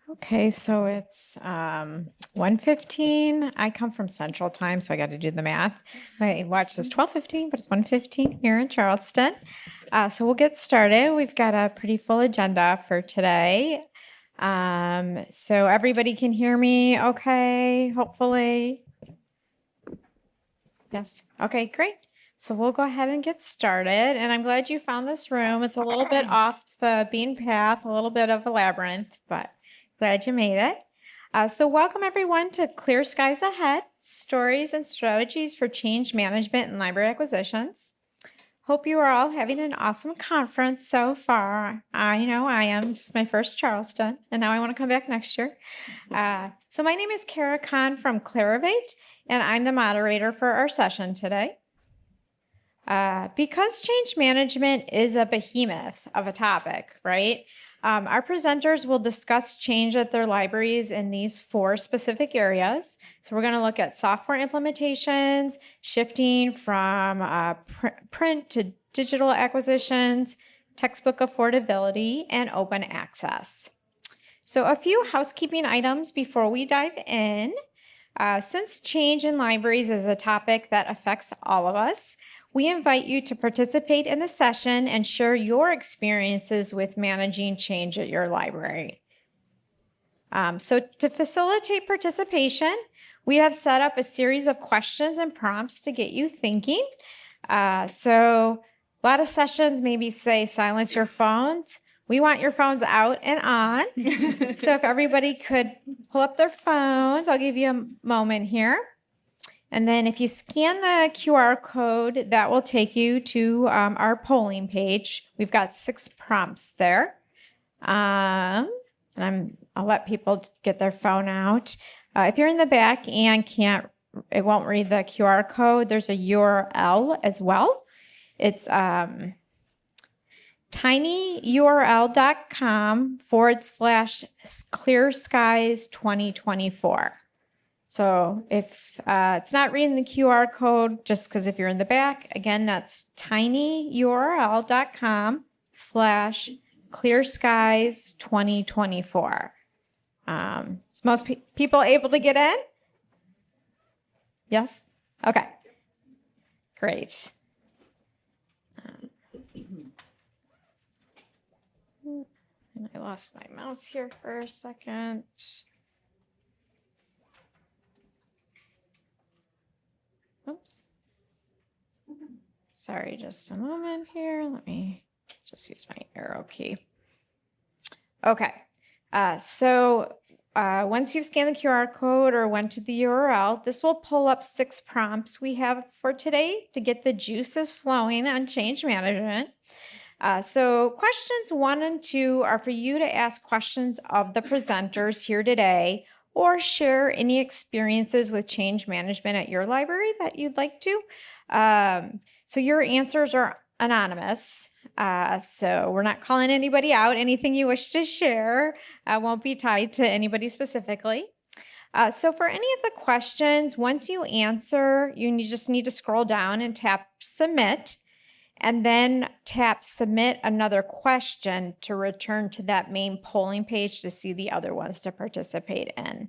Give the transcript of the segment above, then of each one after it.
Okay, so it's 1:15. I come from Central Time, so I got to do the math. My watch says 12:15, but it's 1:15 here in Charleston. So we'll get started. We've got a pretty full agenda for today. So everybody can hear me okay, hopefully. Yes. Okay, great. So we'll go ahead and get started. And I'm glad you found this room. It's a little bit off the beaten path, a little bit of a labyrinth, but glad you made it. So welcome everyone to Clear Skies Ahead, Stories and Strategies for Change Management and Library Acquisitions. Hope you are all having an awesome conference so far. I know I am. This is my first Charleston, and now I want to come back next year. So my name is Kara Kahn from Clarivate, and I'm the moderator for our session today. Because change management is a behemoth of a topic, right? Our presenters will discuss change at their libraries in these 4 specific areas. So we're going to look at software implementations, shifting from print to digital acquisitions, textbook affordability, and open access. So a few housekeeping items before we dive in. Since change in libraries is a topic that affects all of us, we invite you to participate in the session and share your experiences with managing change at your library. So to facilitate participation, we have set up a series of questions and prompts to get you thinking. So a lot of sessions maybe say silence your phones. We want your phones out and on. So if everybody could pull up their phones, I'll give you a moment here. And then if you scan the QR code, that will take you to our polling page. We've got 6 prompts there. And I'll let people get their phone out. If you're in the back and it won't read the QR code, there's a URL as well. It's tinyurl.com/clearskies2024. So if it's not reading the QR code, just because if you're in the back, again, that's tinyurl.com/clearskies2024. Is most people able to get in? Yes? Okay. Great. I lost my mouse here for a second. Oops. Sorry, just a moment here. Let me just use my arrow key. Okay. So once you've scanned the QR code or went to the URL, this will pull up 6 prompts we have for today to get the juices flowing on change management. So questions 1 and 2 are for you to ask questions of the presenters here today, or share any experiences with change management at your library that you'd like to. So your answers are anonymous. So we're not calling anybody out. Anything you wish to share won't be tied to anybody specifically. So for any of the questions, once you answer, just need to scroll down and tap submit, and then tap submit another question to return to that main polling page to see the other ones to participate in.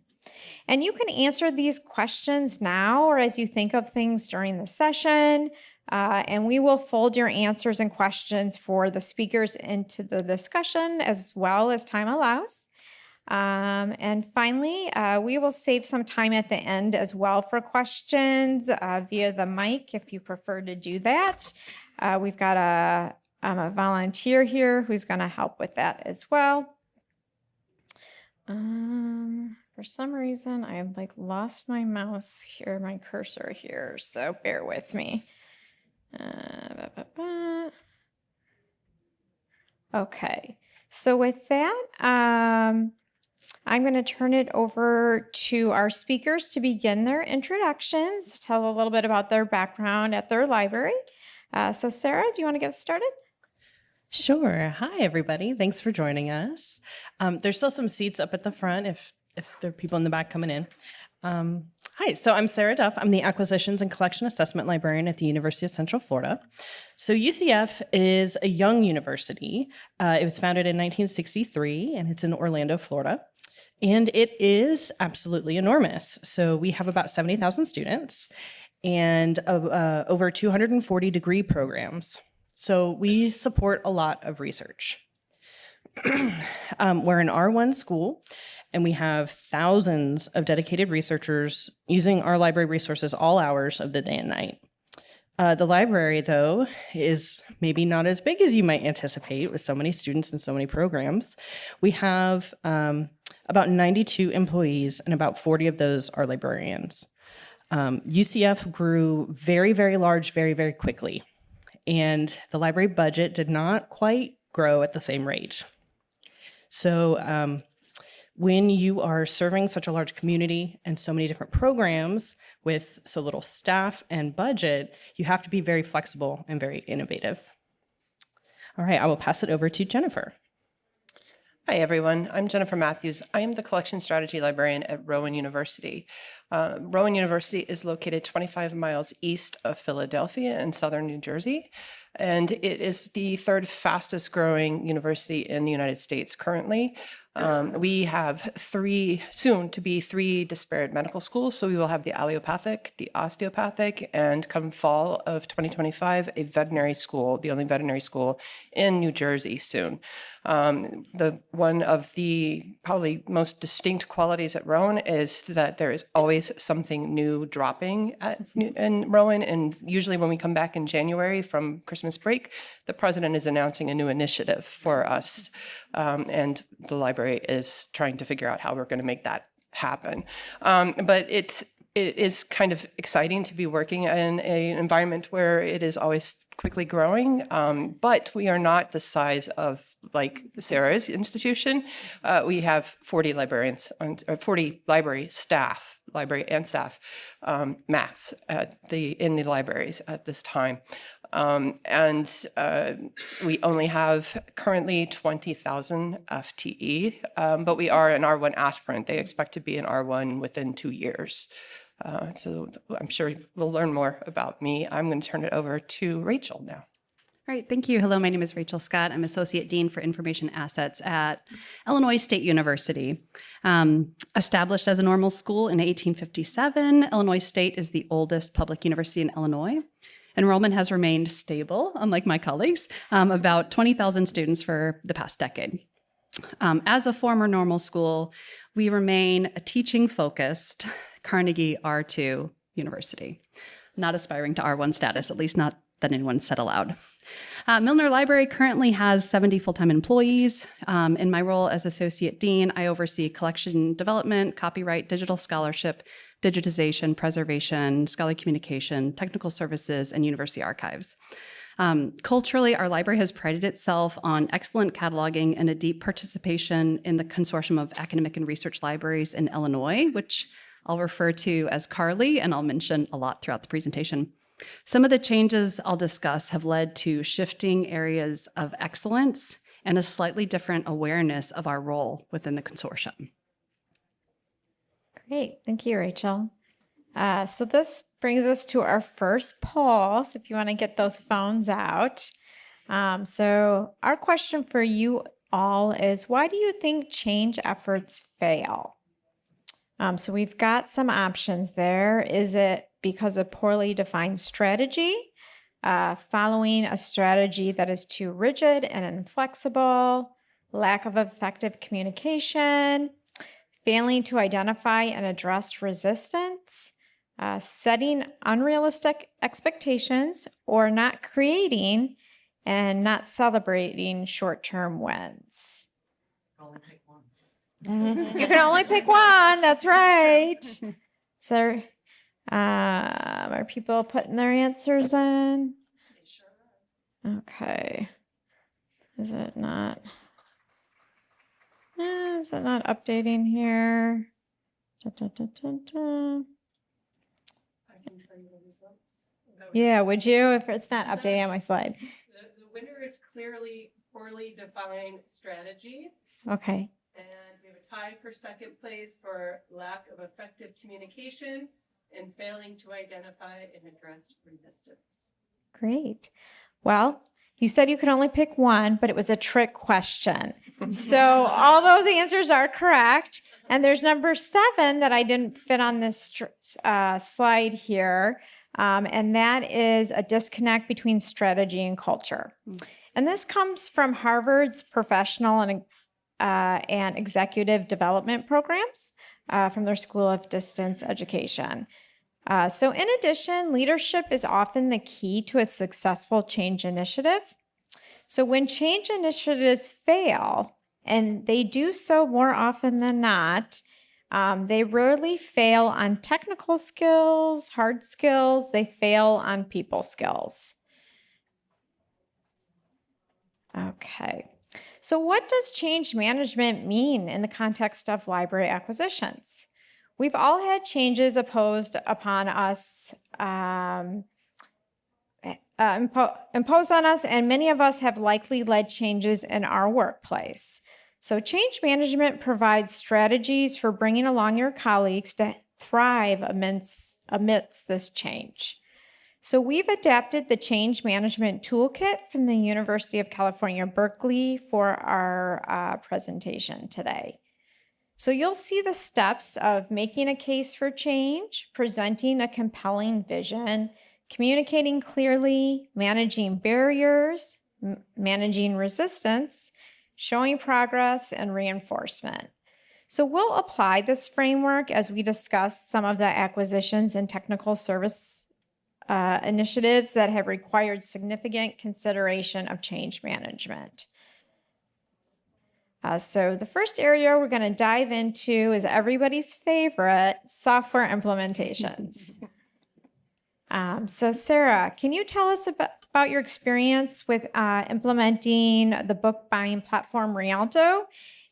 And you can answer these questions now or as you think of things during the session, and we will fold your answers and questions for the speakers into the discussion as well as time allows. And finally, we will save some time at the end as well for questions via the mic if you prefer to do that. We've got a volunteer here who's going to help with that as well. For some reason, I have lost my mouse here, my cursor here, so bear with me. Okay, so with that, I'm going to turn it over to our speakers to begin their introductions, tell a little bit about their background at their library. So Sarah, do you want to get us started? Sure. Hi, everybody. Thanks for joining us. There's still some seats up at the front if there are people in the back coming in. Hi, so I'm Sarah Duff. I'm the Acquisitions and Collection Assessment Librarian at the University of Central Florida. So UCF is a young university. It was founded in 1963, and it's in Orlando, Florida. And it is absolutely enormous. So we have about 70,000 students and over 240 degree programs. So we support a lot of research. We're an R1 school, and we have thousands of dedicated researchers using our library resources all hours of the day and night. The library, though, is maybe not as big as you might anticipate with so many students and so many programs. We have about 92 employees, and about 40 of those are librarians. UCF grew very, very large, very, very quickly, and the library budget did not quite grow at the same rate. So when you are serving such a large community and so many different programs with so little staff and budget, you have to be very flexible and very innovative. All right, I will pass it over to Jennifer. Hi, everyone. I'm Jennifer Matthews. I am the collection strategy librarian at Rowan University. Rowan University is located 25 miles east of Philadelphia in southern New Jersey, and it is the third fastest growing university in the United States currently. We have soon to be three disparate medical schools. So we will have the allopathic, the osteopathic, and come fall of 2025, a veterinary school, the only veterinary school in New Jersey soon. One of the probably most distinct qualities at Rowan is that there is always something new dropping in Rowan. And usually when we come back in January from Christmas break, the president is announcing a new initiative for us. And the library is trying to figure out how we're going to make that happen. But it is kind of exciting to be working in an environment where it is always quickly growing, but we are not the size of like Sarah's institution. We have 40 librarians, 40 library and staff max in the libraries at this time. And we only have currently 20,000 FTE, but we are an R1 aspirant. They expect to be an R1 within 2 years. So I'm sure we'll learn more about me. I'm going to turn it over to Rachel now. All right, thank you. Hello, my name is Rachel Scott. I'm Associate Dean for Information Assets at Illinois State University. Established as a normal school in 1857, Illinois State is the oldest public university in Illinois. Enrollment has remained stable, unlike my colleagues, about 20,000 students for the past decade. As a former normal school, we remain a teaching-focused Carnegie R2 university, not aspiring to R1 status, at least not that anyone said aloud. Milner Library currently has 70 full-time employees. In my role as Associate Dean, I oversee collection development, copyright, digital scholarship, digitization, preservation, scholarly communication, technical services, and university archives. Culturally, our library has prided itself on excellent cataloging and a deep participation in the consortium of academic and research libraries in Illinois, which I'll refer to as CARLI, and I'll mention a lot throughout the presentation. Some of the changes I'll discuss have led to shifting areas of excellence and a slightly different awareness of our role within the consortium. Great. Thank you, Rachel. So this brings us to our first poll. So if you want to get those phones out. So our question for you all is, why do you think change efforts fail? So we've got some options there. Is it because of poorly defined strategy, following a strategy that is too rigid and inflexible, lack of effective communication, failing to identify and address resistance, setting unrealistic expectations, or not creating and not celebrating short-term wins? You can only pick one. That's right. So, are people putting their answers in? Okay. Is it not? Is it not updating here? Da, da, da, da, da. I can tell you the results. Yeah, would you, if it's not updating on my slide? The winner is clearly poorly defined strategy. Okay. And we have a tie for second place for lack of effective communication and failing to identify and address resistance. Great. Well, you said you could only pick one, but it was a trick question. So all those answers are correct. And there's number 7 that I didn't fit on this slide here. And that is a disconnect between strategy and culture. And this comes from Harvard's professional and executive development programs from their School of Distance Education. So in addition, leadership is often the key to a successful change initiative. So when change initiatives fail, and they do so more often than not, they rarely fail on technical skills, hard skills, they fail on people skills. Okay, so what does change management mean in the context of library acquisitions? We've all had changes imposed upon us, imposed on us, and many of us have likely led changes in our workplace. So change management provides strategies for bringing along your colleagues to thrive amidst this change. So we've adapted the change management toolkit from the University of California, Berkeley for our presentation today. So you'll see the steps of making a case for change, presenting a compelling vision, communicating clearly, managing barriers, managing resistance, showing progress, and reinforcement. So we'll apply this framework as we discuss some of the acquisitions and technical service initiatives that have required significant consideration of change management. So the first area we're going to dive into is everybody's favorite, software implementations. So Sarah, can you tell us about your experience with implementing the book buying platform Rialto?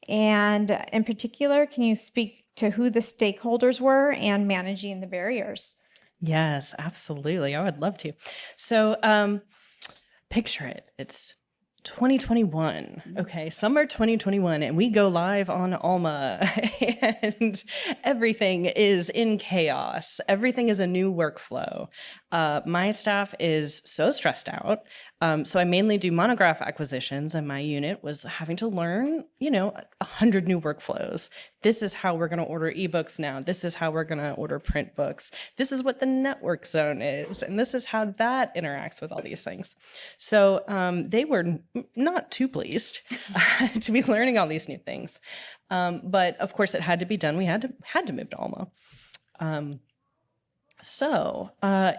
And in particular, can you speak to who the stakeholders were and managing the barriers? Yes, absolutely. I would love to. So picture it. It's 2021. Okay, summer 2021, and we go live on Alma, and everything is in chaos. Everything is a new workflow. My staff is so stressed out. So I mainly do monograph acquisitions, and my unit was having to learn, 100 new workflows. This is how we're going to order ebooks now. This is how we're going to order print books. This is what the network zone is, and this is how that interacts with all these things. So they were not too pleased to be learning all these new things. But of course, it had to be done. We had to move to Alma. So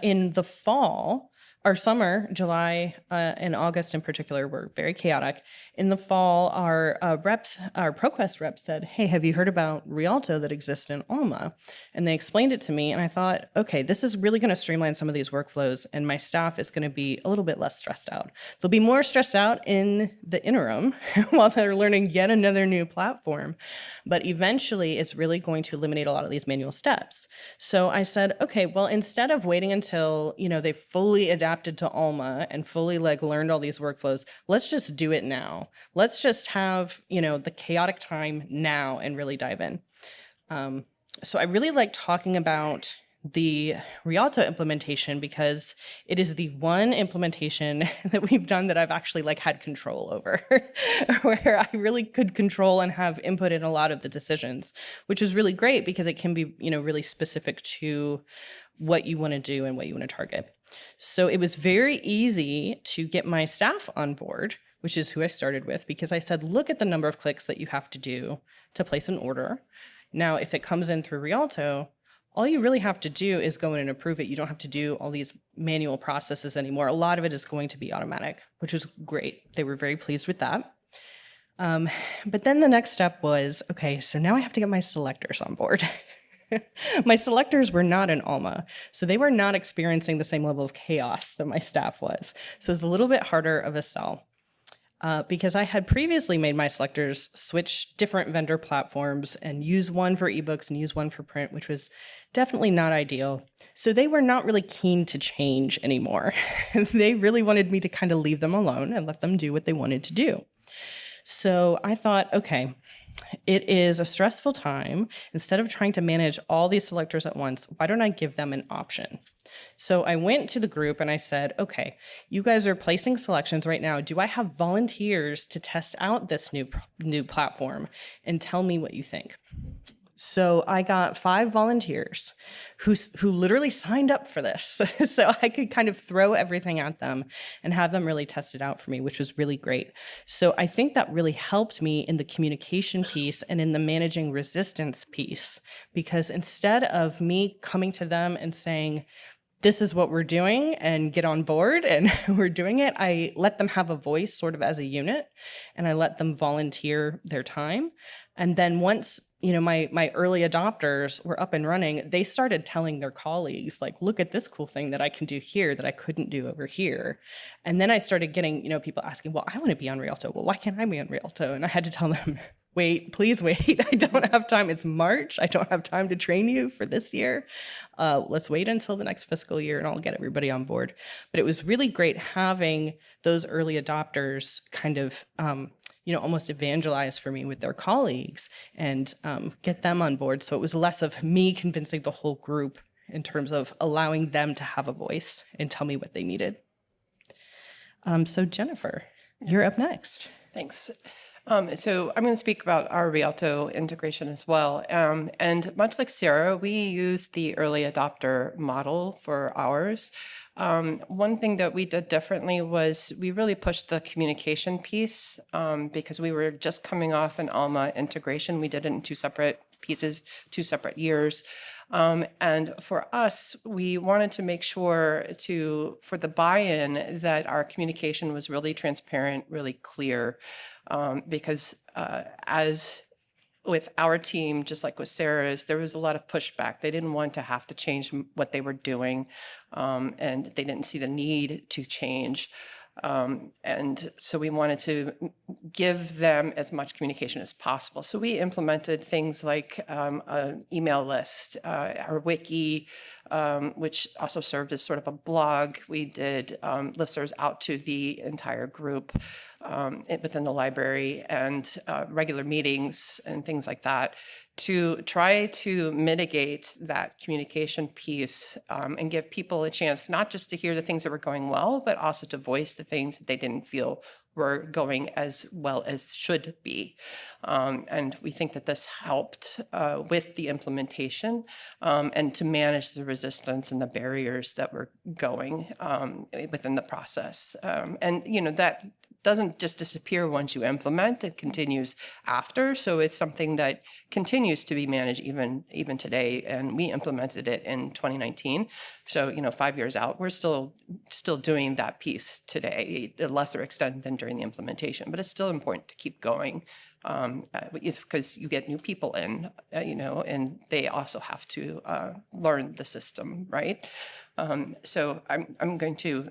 in the fall, our summer, July and August in particular, were very chaotic. In the fall, our ProQuest reps said, "Hey, have you heard about Rialto that exists in Alma?" And they explained it to me, and I thought, okay, this is really going to streamline some of these workflows, and my staff is going to be a little bit less stressed out. They'll be more stressed out in the interim while they're learning yet another new platform, but eventually it's really going to eliminate a lot of these manual steps. So I said, okay, well, instead of waiting until, they fully adapted to Alma and fully learned all these workflows, let's just do it now. Let's just have, the chaotic time now and really dive in. So I really like talking about the Rialto implementation because it is the one implementation that we've done that I've actually had control over, where I really could control and have input in a lot of the decisions, which is really great because it can be, really specific to what you want to do and what you want to target. So it was very easy to get my staff on board, which is who I started with, because I said, look at the number of clicks that you have to do to place an order. Now, if it comes in through Rialto, all you really have to do is go in and approve it. You don't have to do all these manual processes anymore. A lot of it is going to be automatic, which was great. They were very pleased with that. But then the next step was, okay, so now I have to get my selectors on board. My selectors were not in Alma, so they were not experiencing the same level of chaos that my staff was. So it was a little bit harder of a sell. Because I had previously made my selectors switch different vendor platforms and use one for ebooks and use one for print, which was definitely not ideal. So they were not really keen to change anymore. They really wanted me to kind of leave them alone and let them do what they wanted to do. So I thought, okay, it is a stressful time. Instead of trying to manage all these selectors at once, why don't I give them an option? So I went to the group and I said, okay, you guys are placing selections right now. Do I have volunteers to test out this new platform and tell me what you think? So I got 5 volunteers who literally signed up for this. So I could kind of throw everything at them and have them really test it out for me, which was really great. So I think that really helped me in the communication piece and in the managing resistance piece, because instead of me coming to them and saying, this is what we're doing and get on board and we're doing it, I let them have a voice sort of as a unit, and I let them volunteer their time. And then once, my early adopters were up and running, they started telling their colleagues, like, look at this cool thing that I can do here that I couldn't do over here. And then I started getting, people asking, well, I want to be on Rialto. Well, why can't I be on Rialto? And I had to tell them, wait, please wait. I don't have time. It's March. I don't have time to train you for this year. Let's wait until the next fiscal year and I'll get everybody on board. But it was really great having those early adopters kind of, almost evangelize for me with their colleagues and get them on board. So it was less of me convincing the whole group in terms of allowing them to have a voice and tell me what they needed. So Jennifer, you're up next. Thanks. So I'm going to speak about our Rialto integration as well. And much like Sarah, we use the early adopter model for ours. One thing that we did differently was we really pushed the communication piece because we were just coming off an ALMA integration. We did it in 2 separate pieces, 2 separate years. And for us, we wanted to make sure for the buy-in that our communication was really transparent, really clear. Because as with our team, just like with Sarah's, there was a lot of pushback. They didn't want to have to change what they were doing, and they didn't see the need to change. And so we wanted to give them as much communication as possible. So we implemented things like an email list, our wiki, which also served as sort of a blog. We did listservs out to the entire group within the library, and regular meetings and things like that, to try to mitigate that communication piece and give people a chance not just to hear the things that were going well, but also to voice the things that they didn't feel were going as well as should be. And we think that this helped with the implementation and to manage the resistance and the barriers that were going within the process. And, that doesn't just disappear once you implement, it continues after. So it's something that continues to be managed even today. And we implemented it in 2019. So, 5 years out, we're still doing that piece today, at a lesser extent than during the implementation. But it's still important to keep going because you get new people in, and they also have to learn the system, right? So I'm going to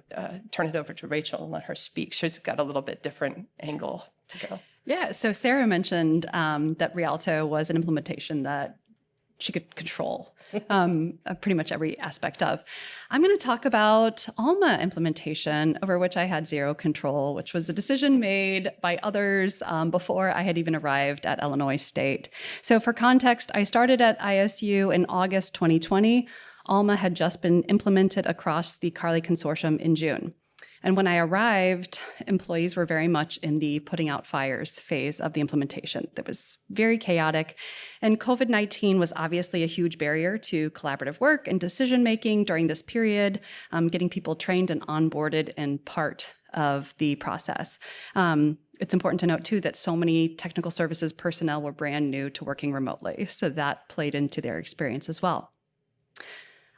turn it over to Rachel and let her speak. She's got a little bit different angle to go. Yeah, so Sarah mentioned that Rialto was an implementation that she could control pretty much every aspect of. I'm going to talk about ALMA implementation, over which I had zero control, which was a decision made by others before I had even arrived at Illinois State. So for context, I started at ISU in August 2020. ALMA had just been implemented across the Carly Consortium in June. And when I arrived, employees were very much in the putting out fires phase of the implementation. That was very chaotic. And COVID-19 was obviously a huge barrier to collaborative work and decision-making during this period, getting people trained and onboarded in part of the process. It's important to note, too, that so many technical services personnel were brand new to working remotely. So that played into their experience as well.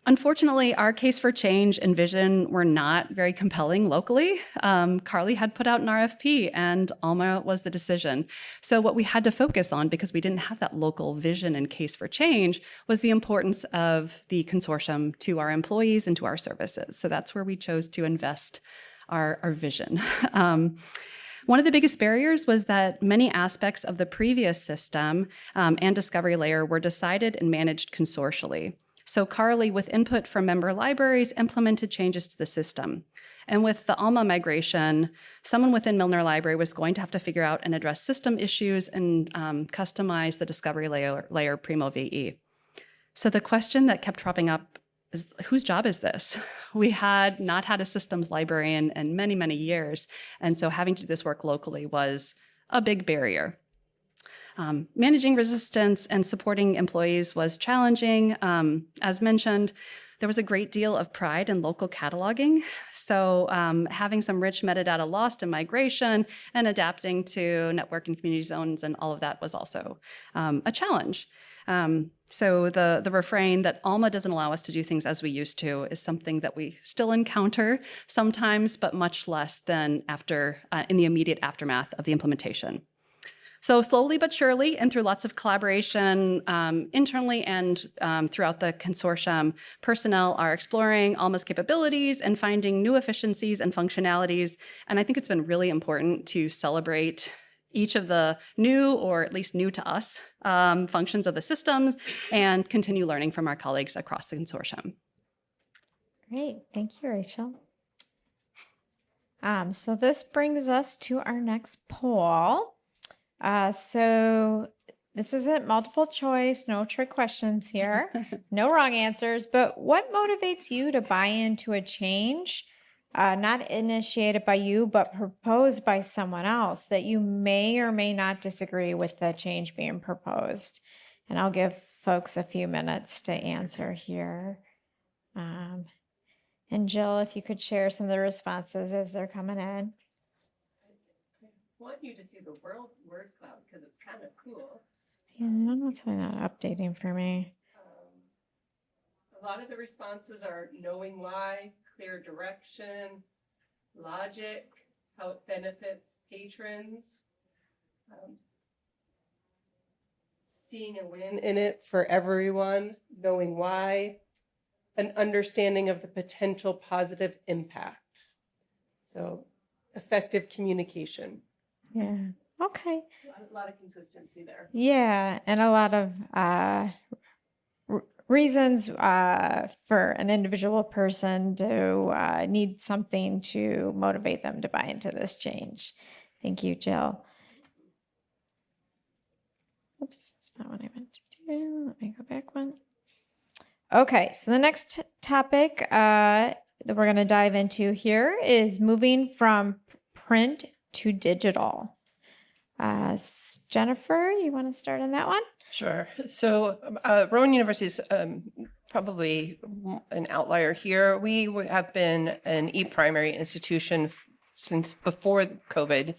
Unfortunately, our case for change and vision were not very compelling locally. Carly had put out an RFP and ALMA was the decision. So what we had to focus on, because we didn't have that local vision and case for change, was the importance of the consortium to our employees and to our services. So that's where we chose to invest our vision. One of the biggest barriers was that many aspects of the previous system and discovery layer were decided and managed consortially. So Carly, with input from member libraries, implemented changes to the system. And with the ALMA migration, someone within Milner Library was going to have to figure out and address system issues and customize the discovery layer Primo VE. So the question that kept cropping up whose job is this? We had not had a systems librarian in many, many years. And so having to do this work locally was a big barrier. Managing resistance and supporting employees was challenging. As mentioned, there was a great deal of pride in local cataloging. So having some rich metadata lost in migration and adapting to network and community zones and all of that was also a challenge. So the refrain that Alma doesn't allow us to do things as we used to is something that we still encounter sometimes, but much less than in the immediate aftermath of the implementation. So slowly but surely, and through lots of collaboration internally and throughout the consortium, personnel are exploring Alma's capabilities and finding new efficiencies and functionalities. And I think it's been really important to celebrate each of the new, or at least new to us, functions of the systems and continue learning from our colleagues across the consortium. Great. Thank you, Rachel. So this brings us to our next poll. So this isn't multiple choice, no trick questions here, no wrong answers, but what motivates you to buy into a change, not initiated by you, but proposed by someone else that you may or may not disagree with the change being proposed? And I'll give folks a few minutes to answer here. And Jill, if you could share some of the responses as they're coming in. I want you to see the word cloud because it's kind of cool. Yeah, I don't know what's not updating for me. A lot of the responses are knowing why, clear direction, logic, how it benefits patrons, seeing a win in it for everyone, knowing why, an understanding of the potential positive impact. So effective communication. Yeah. Okay. A lot of consistency there. Yeah, and a lot of reasons for an individual person to need something to motivate them to buy into this change. Thank you, Jill. Oops, that's not what I meant to do. Let me go back one. Okay, so the next topic that we're going to dive into here is moving from print to digital. Jennifer, you want to start on that one? Sure. So Rowan University is probably an outlier here. We have been an e-primary institution since before COVID.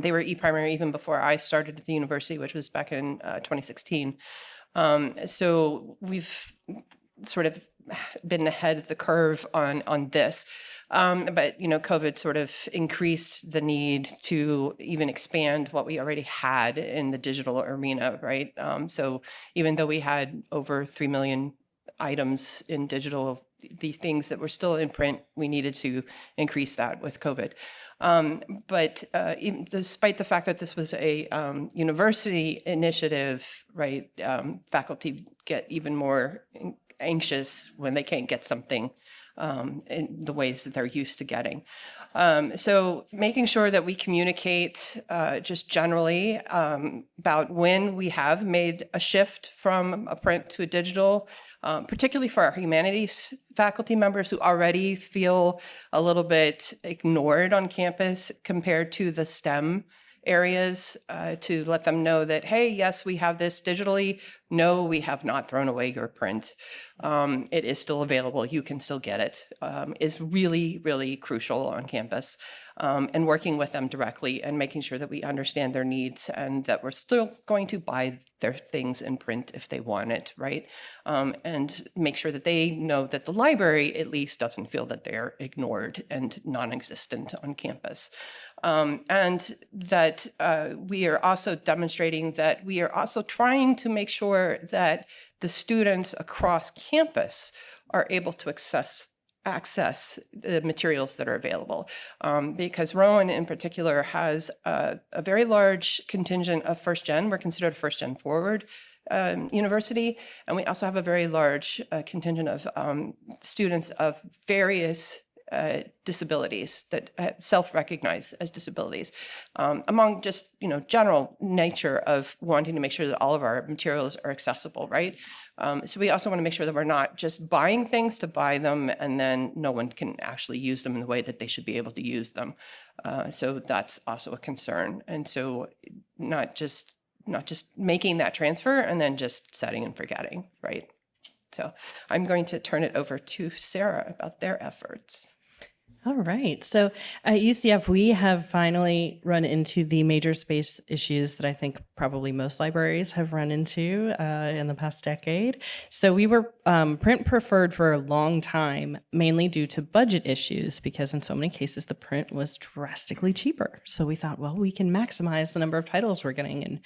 They were e-primary even before I started at the university, which was back in 2016. So we've sort of been ahead of the curve on this. But, COVID sort of increased the need to even expand what we already had in the digital arena, right? So even though we had over 3 million items in digital, these things that were still in print, we needed to increase that with COVID. But despite the fact that this was a university initiative, right, faculty get even more anxious when they can't get something in the ways that they're used to getting. So making sure that we communicate just generally about when we have made a shift from a print to a digital, particularly for our humanities faculty members who already feel a little bit ignored on campus compared to the STEM areas, to let them know that, hey, yes, we have this digitally. No, we have not thrown away your print. It is still available. You can still get it. Is really, really crucial on campus. And working with them directly and making sure that we understand their needs and that we're still going to buy their things in print if they want it, right? And make sure that they know that the library at least doesn't feel that they're ignored and non-existent on campus. And that we are also demonstrating that we are also trying to make sure that the students across campus are able to access the materials that are available. Because Rowan in particular has a very large contingent of first gen. We're considered a first gen forward university. And we also have a very large contingent of students of various disabilities that self-recognize as disabilities, among just general nature of wanting to make sure that all of our materials are accessible, right? So we also want to make sure that we're not just buying things to buy them and then no one can actually use them in the way that they should be able to use them. So that's also a concern. And so not just making that transfer and then just setting and forgetting, right? So I'm going to turn it over to Sarah about their efforts. All right. So at UCF, we have finally run into the major space issues that I think probably most libraries have run into in the past decade. So we were print preferred for a long time, mainly due to budget issues, because in so many cases, the print was drastically cheaper. So we thought, well, we can maximize the number of titles we're getting. And,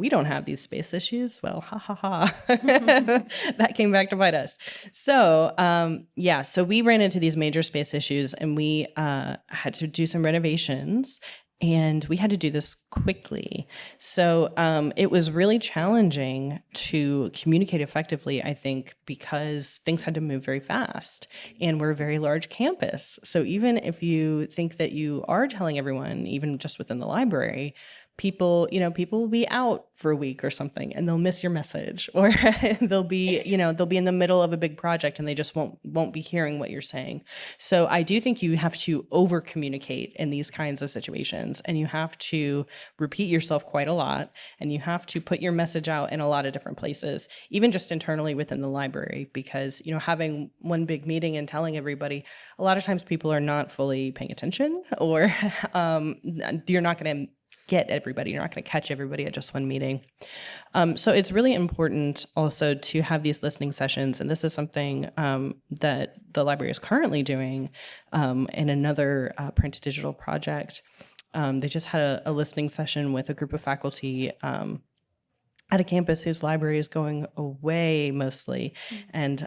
we don't have these space issues. Well, ha, ha, ha. That came back to bite us. So, so we ran into these major space issues and we had to do some renovations and we had to do this quickly. So it was really challenging to communicate effectively, I think, because things had to move very fast and we're a very large campus. So even if you think that you are telling everyone, even just within the library, people will be out for a week or something and they'll miss your message, or they'll be in the middle of a big project and they just won't be hearing what you're saying. So I do think you have to over communicate in these kinds of situations, and you have to repeat yourself quite a lot, and you have to put your message out in a lot of different places, even just internally within the library, because having one big meeting and telling everybody, a lot of times people are not fully paying attention, or you're not going to get everybody. You're not going to catch everybody at just one meeting. So it's really important also to have these listening sessions. And this is something that the library is currently doing in another print to digital project. They just had a listening session with a group of faculty at a campus whose library is going away mostly. And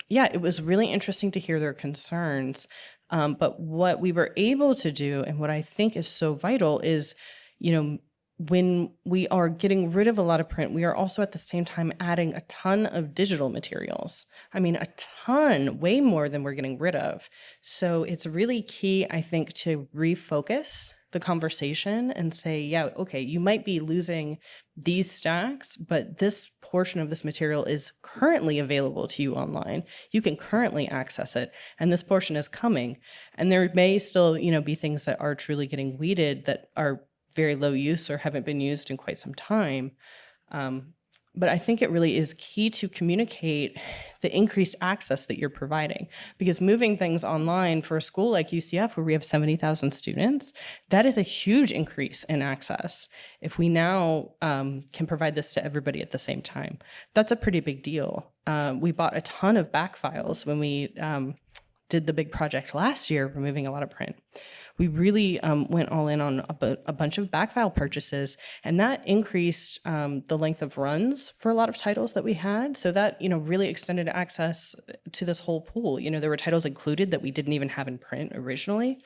it was really interesting to hear their concerns. But what we were able to do, and what I think is so vital, is, when we are getting rid of a lot of print, we are also at the same time adding a ton of digital materials. I mean, a ton, way more than we're getting rid of. So it's really key, I think, to refocus the conversation and say, okay, you might be losing these stacks, but this portion of this material is currently available to you online. You can currently access it, and this portion is coming. And there may still, be things that are truly getting weeded that are very low use or haven't been used in quite some time. But I think it really is key to communicate the increased access that you're providing, because moving things online for a school like UCF, where we have 70,000 students, that is a huge increase in access. If we now can provide this to everybody at the same time, that's a pretty big deal. We bought a ton of back files when we did the big project last year, removing a lot of print. We really went all in on a bunch of backfile purchases, and that increased the length of runs for a lot of titles that we had. So that, really extended access to this whole pool. There were titles included that we didn't even have in print originally.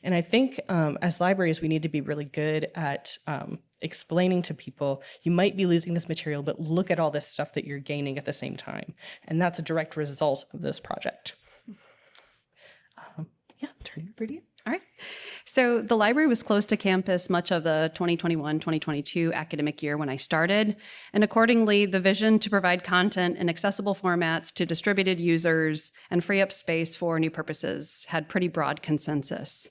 And I think as libraries, we need to be really good at explaining to people, you might be losing this material, but look at all this stuff that you're gaining at the same time. And that's a direct result of this project. Turn it over to you. All right. So the library was closed to campus much of the 2021-2022 academic year when I started. And accordingly, the vision to provide content in accessible formats to distributed users and free up space for new purposes had pretty broad consensus.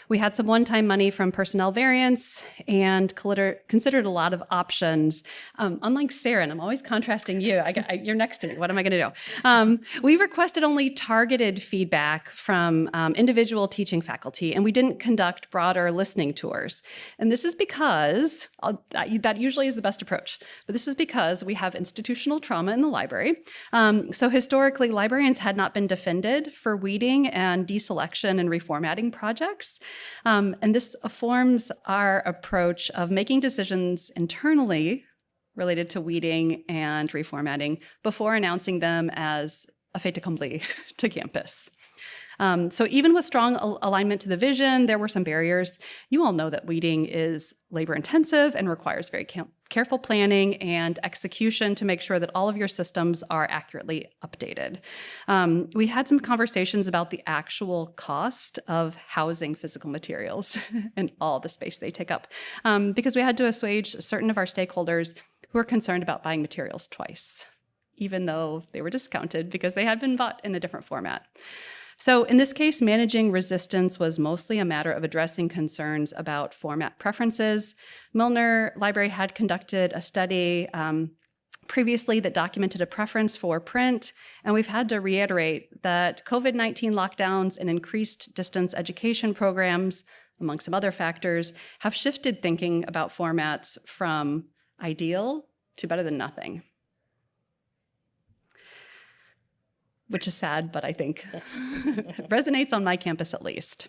We had some one-time money from personnel variance and considered a lot of options. Unlike Sarah, and I'm always contrasting you, you're next to me. What am I going to do? We requested only targeted feedback from individual teaching faculty, and we didn't conduct broader listening tours. And this is because, that usually is the best approach, but this is because we have institutional trauma in the library. So historically, librarians had not been defended for weeding and deselection and reformatting projects. And this forms our approach of making decisions internally related to weeding and reformatting before announcing them as a fait accompli to campus. So even with strong alignment to the vision, there were some barriers. You all know that weeding is labor intensive and requires very careful planning and execution to make sure that all of your systems are accurately updated. We had some conversations about the actual cost of housing physical materials and all the space they take up, because we had to assuage certain of our stakeholders who are concerned about buying materials twice, even though they were discounted because they had been bought in a different format. So in this case, managing resistance was mostly a matter of addressing concerns about format preferences. Milner Library had conducted a study previously that documented a preference for print, and we've had to reiterate that COVID-19 lockdowns and increased distance education programs, among some other factors, have shifted thinking about formats from ideal to better than nothing. Which is sad, but I think resonates on my campus at least.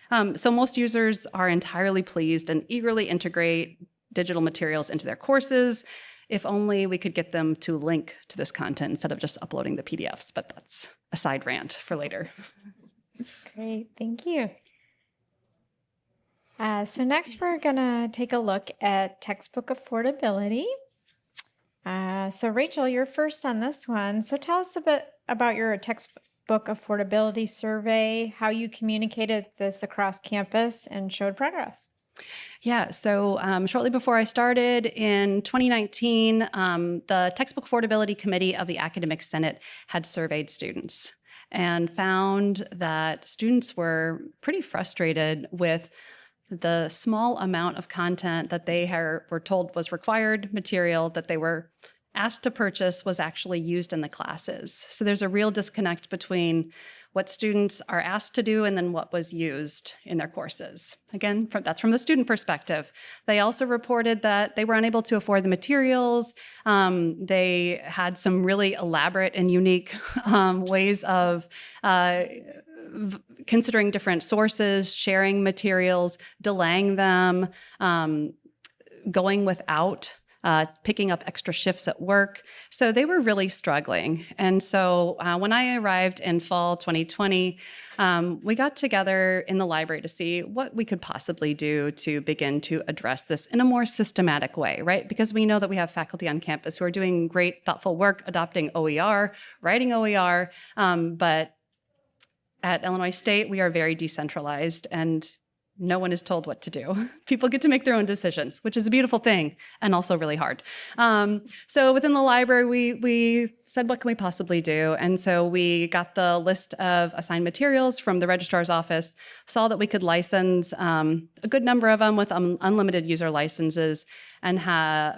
So most users are entirely pleased and eagerly integrate digital materials into their courses. If only we could get them to link to this content instead of just uploading the PDFs, but that's a side rant for later. Great, thank you. So next we're gonna take a look at textbook affordability. So Rachel, you're first on this one. So tell us a bit about your textbook affordability survey, how you communicated this across campus and showed progress. Yeah, so shortly before I started in 2019, the Textbook Affordability Committee of the Academic Senate had surveyed students and found that students were pretty frustrated with the small amount of content that they were told was required material that they were asked to purchase was actually used in the classes. So there's a real disconnect between what students are asked to do and then what was used in their courses. Again, that's from the student perspective. They also reported that they were unable to afford the materials. They had some really elaborate and unique ways of considering different sources, sharing materials, delaying them, going without picking up extra shifts at work. So they were really struggling. And so when I arrived in fall 2020, we got together in the library to see what we could possibly do to begin to address this in a more systematic way, right? Because we know that we have faculty on campus who are doing great, thoughtful work, adopting OER, writing OER, but at Illinois State, we are very decentralized and no one is told what to do. People get to make their own decisions, which is a beautiful thing and also really hard. So within the library, we said, what can we possibly do? And so we got the list of assigned materials from the registrar's office, saw that we could license a good number of them with unlimited user licenses, and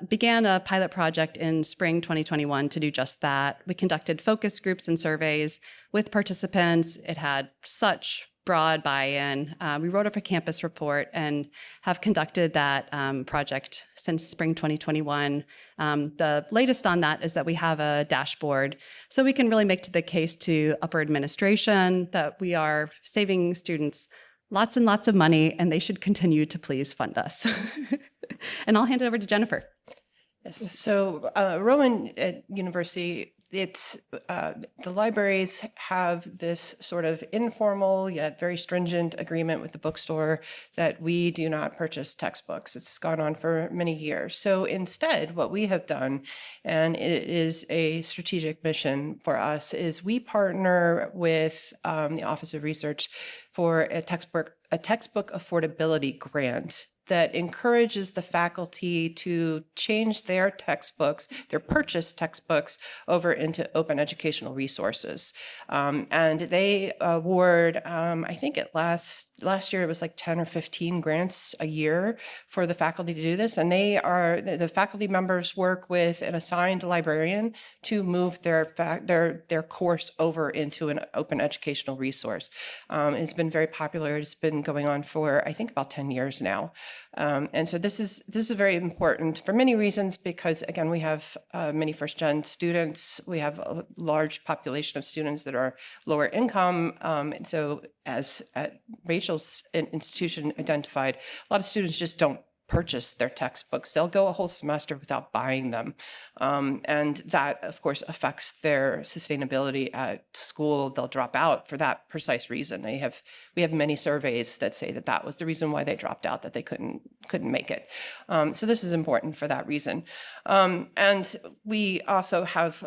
began a pilot project in spring 2021 to do just that. We conducted focus groups and surveys with participants. It had such broad buy-in. We wrote up a campus report and have conducted that project since spring 2021. The latest on that is that we have a dashboard, so we can really make the case to upper administration that we are saving students lots and lots of money, and they should continue to please fund us. And I'll hand it over to Jennifer. Yes. So Rowan University, it's the libraries have this sort of informal yet very stringent agreement with the bookstore that we do not purchase textbooks. It's gone on for many years. So instead, what we have done, and it is a strategic mission for us, is we partner with the Office of Research for a textbook affordability grant that encourages the faculty to change their textbooks, their purchased textbooks, over into open educational resources. And they award, I think last year it was like 10 or 15 grants a year for the faculty to do this. And the faculty members work with an assigned librarian to move their course over into an open educational resource. It's been very popular. It's been going on for, I think, about 10 years now. And so this is very important for many reasons, because again, we have many first-gen students. We have a large population of students that are lower income. And so as Rachel's institution identified, a lot of students just don't purchase their textbooks. They'll go a whole semester without buying them. And that, of course, affects their sustainability at school. They'll drop out for that precise reason. We have many surveys that say that that was the reason why they dropped out, that they couldn't make it. So this is important for that reason. And we also have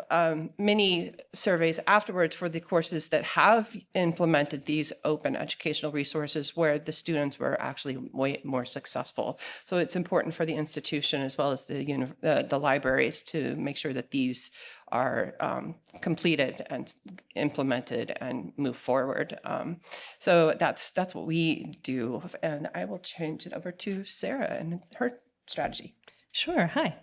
many surveys afterwards for the courses that have implemented these open educational resources where the students were actually way more successful. So it's important for the institution as well as the libraries to make sure that these are completed and implemented and move forward. So that's what we do. And I will change it over to Sarah and her strategy. Sure. Hi.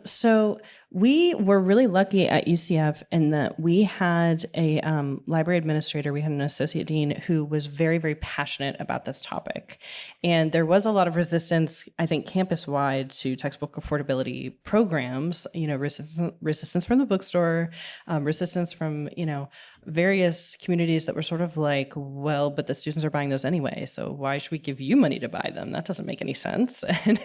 So we were really lucky at UCF in that we had a library administrator, we had an associate dean who was very, very passionate about this topic. And there was a lot of resistance, I think, campus-wide to textbook affordability programs, resistance from the bookstore, resistance from, various communities that were sort of like, well, but the students are buying those anyway, so why should we give you money to buy them? That doesn't make any sense. And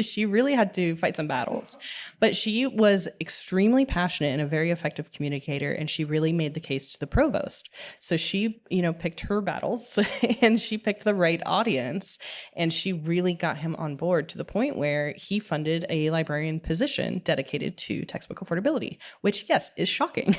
she really had to fight some battles. But she was extremely passionate and a very effective communicator, and she really made the case to the provost. So she, picked her battles and she picked the right audience, and she really got him on board to the point where he funded a librarian position dedicated to textbook affordability, which, yes, is shocking.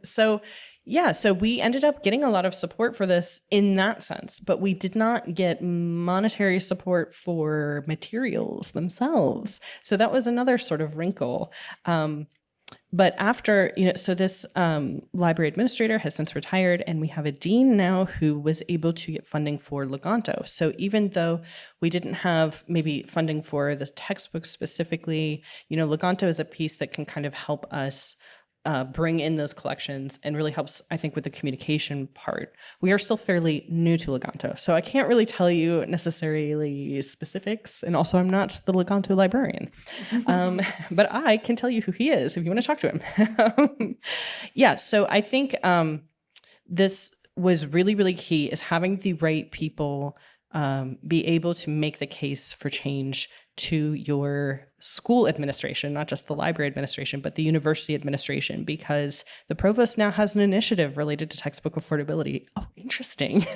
So we ended up getting a lot of support for this in that sense, but we did not get monetary support for materials themselves. So that was another sort of wrinkle. But after, so this library administrator has since retired, and we have a dean now who was able to get funding for Leganto. So even though we didn't have maybe funding for the textbook specifically, Leganto is a piece that can kind of help us bring in those collections and really helps, I think, with the communication part. We are still fairly new to Leganto, so I can't really tell you necessarily specifics. And also, I'm not the Leganto librarian, but I can tell you who he is if you want to talk to him. So I think this was really, really key, is having the right people be able to make the case for change to your school administration, not just the library administration, but the university administration, because the provost now has an initiative related to textbook affordability. Oh, interesting.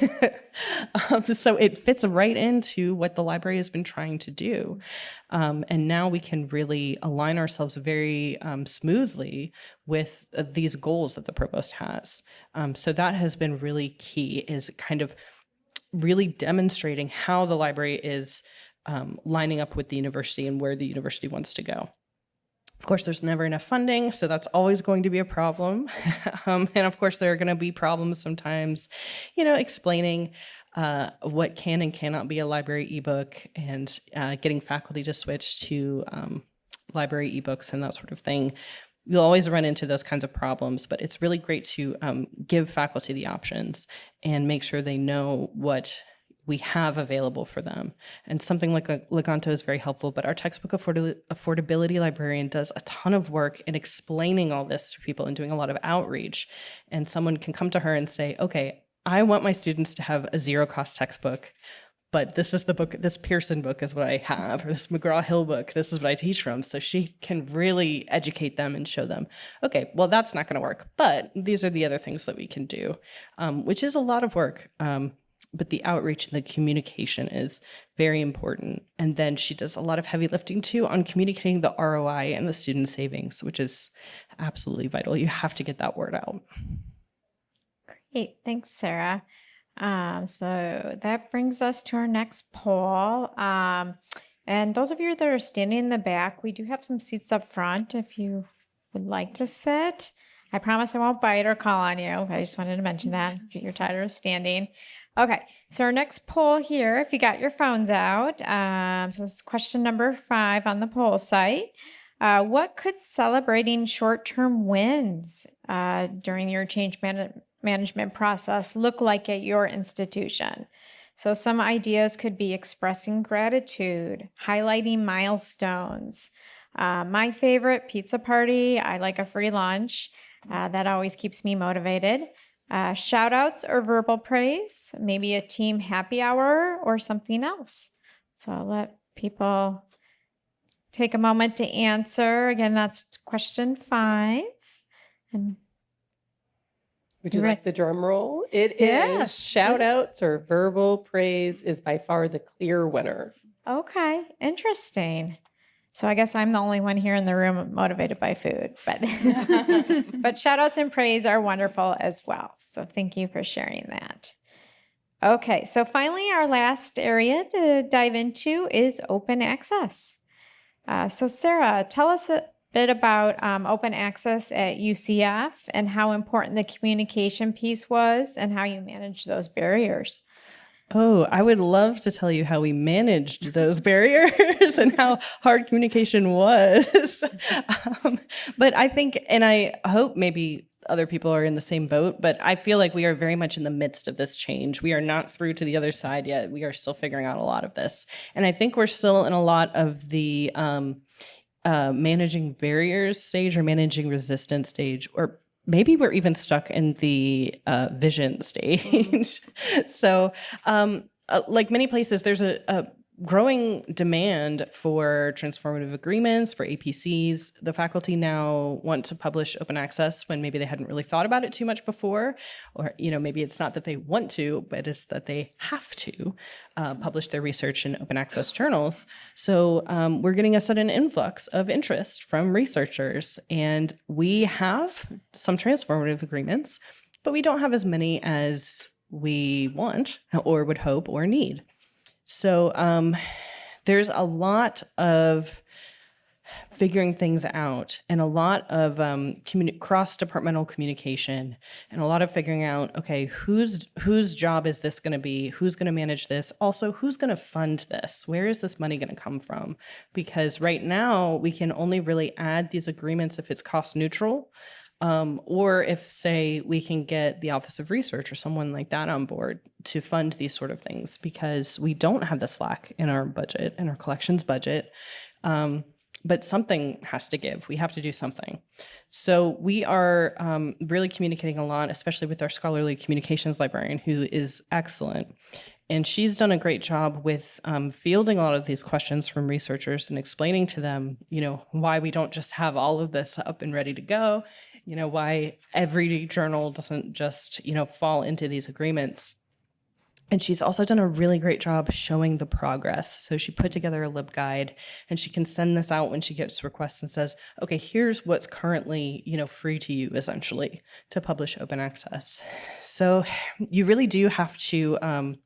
So it fits right into what the library has been trying to do. And now we can really align ourselves very smoothly with these goals that the provost has. So that has been really key, is kind of really demonstrating how the library is lining up with the university and where the university wants to go. Of course, there's never enough funding, so that's always going to be a problem. And of course, there are going to be problems sometimes, explaining what can and cannot be a library ebook, and getting faculty to switch to library ebooks and that sort of thing. You'll always run into those kinds of problems, but it's really great to give faculty the options and make sure they know what we have available for them. And something like Leganto is very helpful, but our textbook affordability librarian does a ton of work in explaining all this to people and doing a lot of outreach. And someone can come to her and say, okay, I want my students to have a zero-cost textbook, but this is the book, this Pearson book is what I have, or this McGraw-Hill book, this is what I teach from. So she can really educate them and show them, okay, well, that's not going to work, but these are the other things that we can do, which is a lot of work. But the outreach and the communication is very important. And then she does a lot of heavy lifting too on communicating the ROI and the student savings, which is absolutely vital. You have to get that word out. Great. Thanks, Sarah. So that brings us to our next poll. And those of you that are standing in the back, we do have some seats up front if you would like to sit. I promise I won't bite or call on you. I just wanted to mention that if you're tired of standing. Okay, so our next poll here, if you got your phones out, so this is question number 5 on the poll site. What could celebrating short-term wins during your change management process look like at your institution? So some ideas could be expressing gratitude, highlighting milestones. My favorite, pizza party. I like a free lunch. That always keeps me motivated. Shout outs or verbal praise, maybe a team happy hour or something else. So I'll let people take a moment to answer. Again, that's question 5. And Would you Right. like the drum roll? It is Yes. shout outs or verbal praise is by far the clear winner. okay, interesting. So I guess I'm the only one here in the room motivated by food, but but shout outs and praise are wonderful as well. So thank you for sharing that. Okay, so finally, our last area to dive into is open access. So Sarah, tell us a bit about open access at UCF and how important the communication piece was and how you managed those barriers. Oh, I would love to tell you how we managed those barriers and how hard communication was. But I think, and I hope maybe other people are in the same boat, but I feel like we are very much in the midst of this change. We are not through to the other side yet. We are still figuring out a lot of this. And I think we're still in a lot of the managing barriers stage or managing resistance stage, or maybe we're even stuck in the vision stage. So, like many places, there's a growing demand for transformative agreements, for APCs. The faculty now want to publish open access when maybe they hadn't really thought about it too much before, or maybe it's not that they want to, but it's that they have to publish their research in open access journals. So we're getting a sudden influx of interest from researchers, and we have some transformative agreements, but we don't have as many as we want or would hope or need. So there's a lot of figuring things out and a lot of cross-departmental communication and a lot of figuring out, okay, whose job is this going to be? Who's going to manage this? Also, who's going to fund this? Where is this money going to come from? Because right now we can only really add these agreements if it's cost neutral. Or if, say, we can get the Office of Research or someone like that on board to fund these sort of things, because we don't have the slack in our budget, in our collections budget. But something has to give. We have to do something. So we are really communicating a lot, especially with our scholarly communications librarian, who is excellent. And she's done a great job with fielding a lot of these questions from researchers and explaining to them, why we don't just have all of this up and ready to go, why every journal doesn't just, fall into these agreements. And she's also done a really great job showing the progress. So she put together a LibGuide, and she can send this out when she gets requests and says, okay, here's what's currently, free to you, essentially, to publish open access. So you really do have to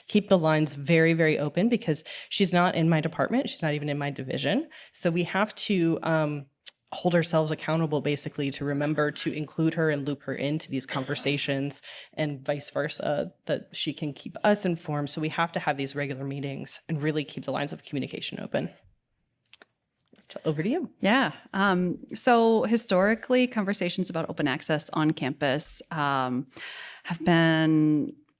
keep the lines very, very open, because she's not in my department. She's not even in my division. So we have to hold ourselves accountable, basically, to remember to include her and loop her into these conversations, and vice versa, that she can keep us informed. So we have to have these regular meetings and really keep the lines of communication open. Over to you. Yeah. So historically, conversations about open access on campus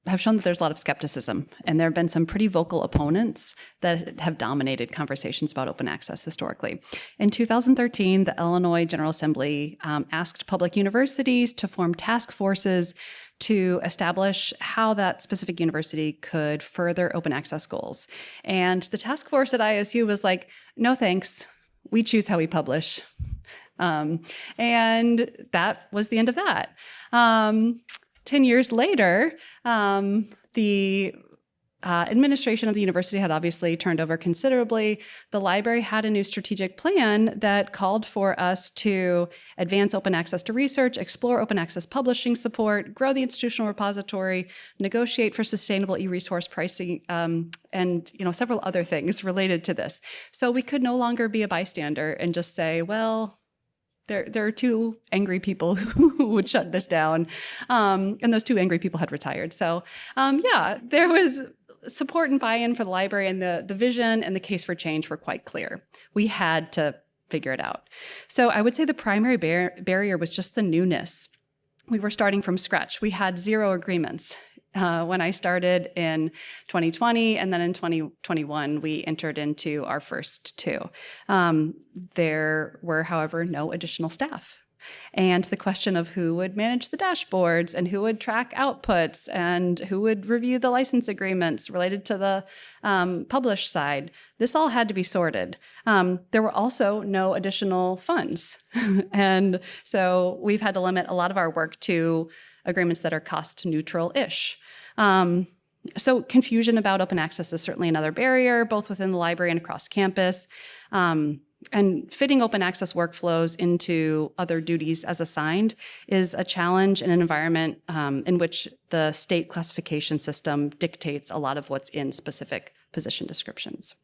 have shown that there's a lot of skepticism, and there have been some pretty vocal opponents that have dominated conversations about open access historically. In 2013, the Illinois General Assembly asked public universities to form task forces to establish how that specific university could further open access goals. And the task force at ISU was like, no thanks, we choose how we publish. And that was the end of that. 10 years later, the administration of the university had obviously turned over considerably. The library had a new strategic plan that called for us to advance open access to research, explore open access publishing support, grow the institutional repository, negotiate for sustainable e-resource pricing, and several other things related to this. So we could no longer be a bystander and just say, well, there are two angry people who would shut this down, and those two angry people had retired. So there was support and buy-in for the library, and the vision and the case for change were quite clear. We had to figure it out. So I would say the primary barrier was just the newness. We were starting from scratch. We had 0 agreements. When I started in 2020, and then in 2021, we entered into our first 2. There were, however, no additional staff. And the question of who would manage the dashboards and who would track outputs and who would review the license agreements related to the publish side, this all had to be sorted. There were also no additional funds. And so we've had to limit a lot of our work to agreements that are cost neutral-ish. So confusion about open access is certainly another barrier, both within the library and across campus. And fitting open access workflows into other duties as assigned is a challenge in an environment in which the state classification system dictates a lot of what's in specific position descriptions.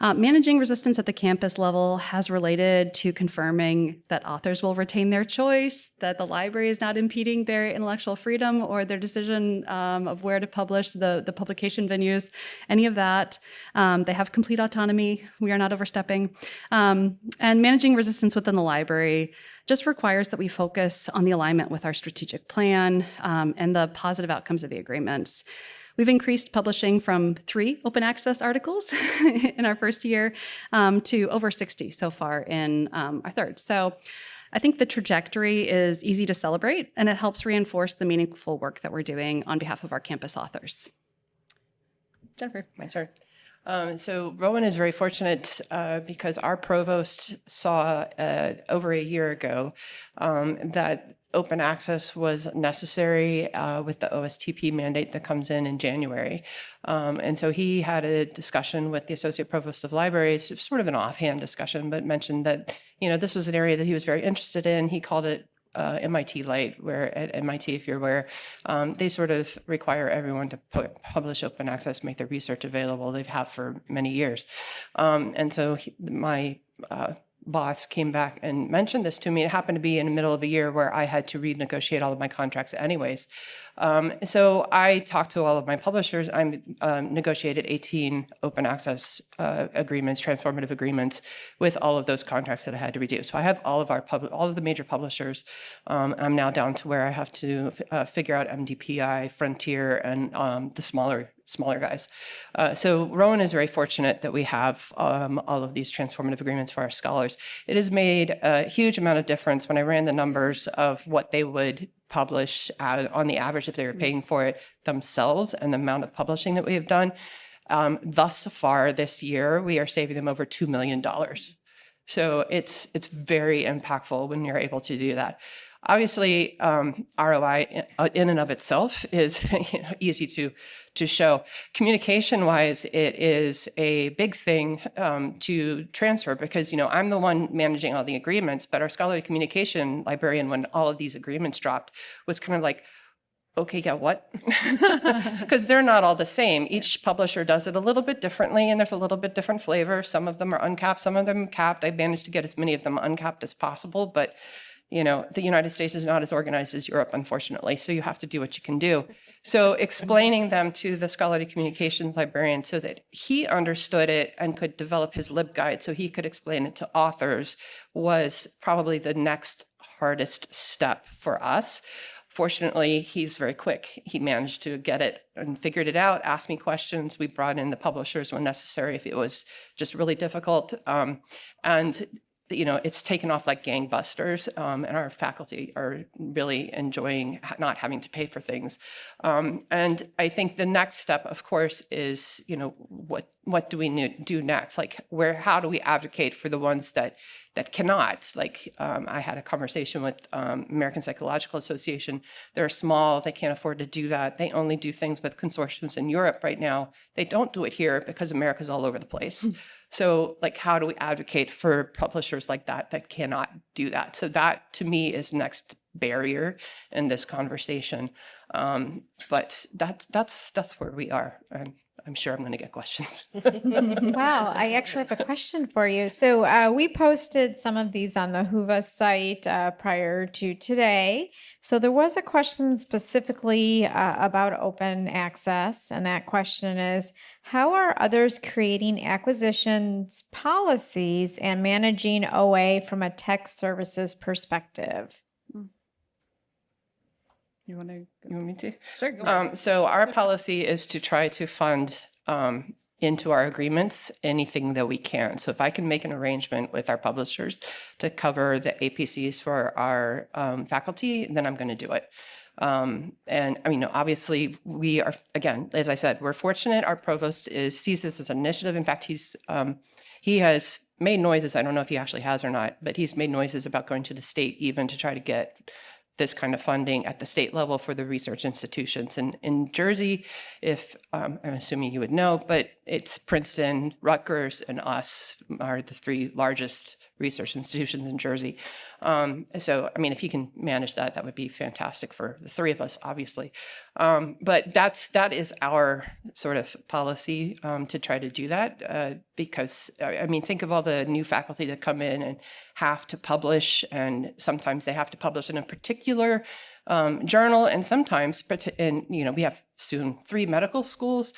Managing resistance at the campus level has related to confirming that authors will retain their choice, that the library is not impeding their intellectual freedom or their decision of where to publish, the publication venues, any of that. They have complete autonomy. We are not overstepping. And managing resistance within the library just requires that we focus on the alignment with our strategic plan and the positive outcomes of the agreements. We've increased publishing from 3 open access articles in our first year to over 60 so far in our third. So I think the trajectory is easy to celebrate, and it helps reinforce the meaningful work that we're doing on behalf of our campus authors. Jennifer. My turn. So Rowan is very fortunate because our provost saw over a year ago that open access was necessary with the OSTP mandate that comes in January. And so he had a discussion with the Associate Provost of Libraries, sort of an offhand discussion, but mentioned that, this was an area that he was very interested in. He called it MIT Light, where at MIT, if you're aware, they sort of require everyone to publish open access, make their research available. They've had for many years. And so my boss came back and mentioned this to me. It happened to be in the middle of a year where I had to renegotiate all of my contracts anyways. So I talked to all of my publishers. I negotiated 18 open access agreements, transformative agreements with all of those contracts that I had to redo. So I have all of all of the major publishers. I'm now down to where I have to figure out MDPI, Frontier, and the smaller guys. So Rowan is very fortunate that we have all of these transformative agreements for our scholars. It has made a huge amount of difference when I ran the numbers of what they would publish on the average if they were paying for it themselves and the amount of publishing that we have done. Thus far this year, we are saving them over $2 million. So it's very impactful when you're able to do that. Obviously, ROI in and of itself is easy to show. Communication-wise, it is a big thing to transfer because, I'm the one managing all the agreements, but our scholarly communication librarian, when all of these agreements dropped, was kind of like, okay, yeah, what? Because they're not all the same. Each publisher does it a little bit differently, and there's a little bit different flavor. Some of them are uncapped, some of them capped. I managed to get as many of them uncapped as possible, but the United States is not as organized as Europe, unfortunately, so you have to do what you can do. So explaining them to the scholarly communications librarian so that he understood it and could develop his LibGuide so he could explain it to authors was probably the next hardest step for us. Fortunately, he's very quick. He managed to get it and figured it out, asked me questions. We brought in the publishers when necessary if it was just really difficult. And it's taken off like gangbusters, and our faculty are really enjoying not having to pay for things. And I think the next step, of course, is, what do we do next? Like, how do we advocate for the ones that cannot? Like, I had a conversation with American Psychological Association. They're small, they can't afford to do that. They only do things with consortiums in Europe right now. They don't do it here because America's all over the place. So, like, how do we advocate for publishers like that cannot do that? So that, to me, is next barrier in this conversation. But that's where we are. I'm sure I'm going to get questions. Wow, I actually have a question for you. So we posted some of these on the Whova site prior to today. So there was a question specifically about open access, and that question is, how are others creating acquisitions policies and managing OA from a tech services perspective? You want You want me to? Sure, go So our policy is to try to fund into our agreements anything that we can. So if I can make an arrangement with our publishers to cover the APCs for our faculty, then I'm going to do it. And I mean, obviously, we are, again, as I said, we're fortunate. Our provost sees this as an initiative. In fact, he has made noises. I don't know if he actually has or not, but he's made noises about going to the state even to try to get this kind of funding at the state level for the research institutions. And in Jersey, if I'm assuming you would know, but it's Princeton, Rutgers, and us are the three largest research institutions in Jersey. So, I mean, if you can manage that, that would be fantastic for the three of us, obviously. But that is our sort of policy to try to do that because, I mean, think of all the new faculty that come in and have to publish, and sometimes they have to publish in a particular journal, and sometimes, and we have soon 3 medical schools,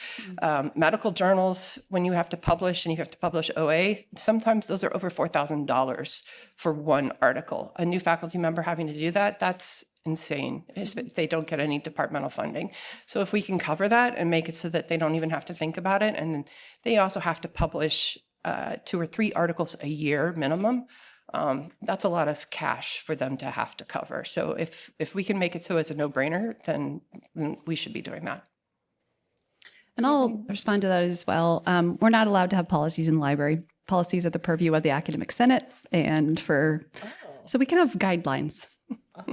medical journals. When you have to publish and you have to publish OA, sometimes those are over $4,000 for one article. A new faculty member having to do that, that's insane if they don't get any departmental funding. So if we can cover that and make it so that they don't even have to think about it, and they also have to publish 2 or 3 articles a year minimum, that's a lot of cash for them to have to cover. So if we can make it so it's a no-brainer, then we should be doing that. And I'll respond to that as well. We're not allowed to have policies in the library. Policies are the purview of the academic senate, and so we can have guidelines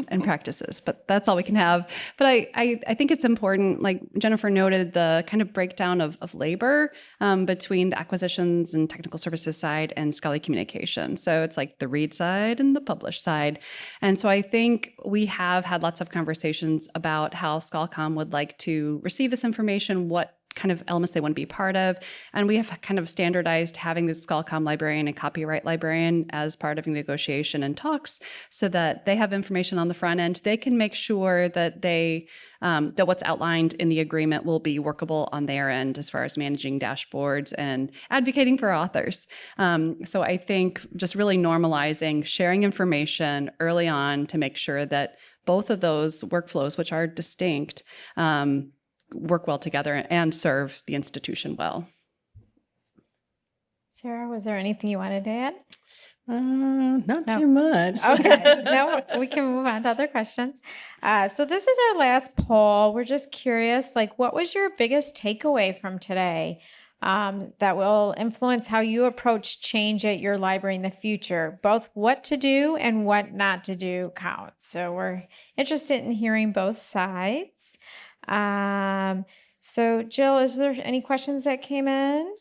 and practices, but that's all we can have. But I think it's important, like Jennifer noted, the kind of breakdown of labor between the acquisitions and technical services side and scholarly communication. So it's like the read side and the publish side. And so I think we have had lots of conversations about how ScholComm would like to receive this information, what kind of elements they want to be part of. And we have kind of standardized having the ScholComm librarian and copyright librarian as part of negotiation and talks so that they have information on the front end. They can make sure that that what's outlined in the agreement will be workable on their end as far as managing dashboards and advocating for authors. So I think just really normalizing sharing information early on to make sure that both of those workflows, which are distinct, work well together and serve the institution well. Sarah, was there anything you wanted to add? Not No. too much. Okay, no, we can move on to other questions. So this is our last poll. We're just curious, like, what was your biggest takeaway from today that will influence how you approach change at your library in the future? Both what to do and what not to do counts. So we're interested in hearing both sides. So Jill, is there any questions that came in?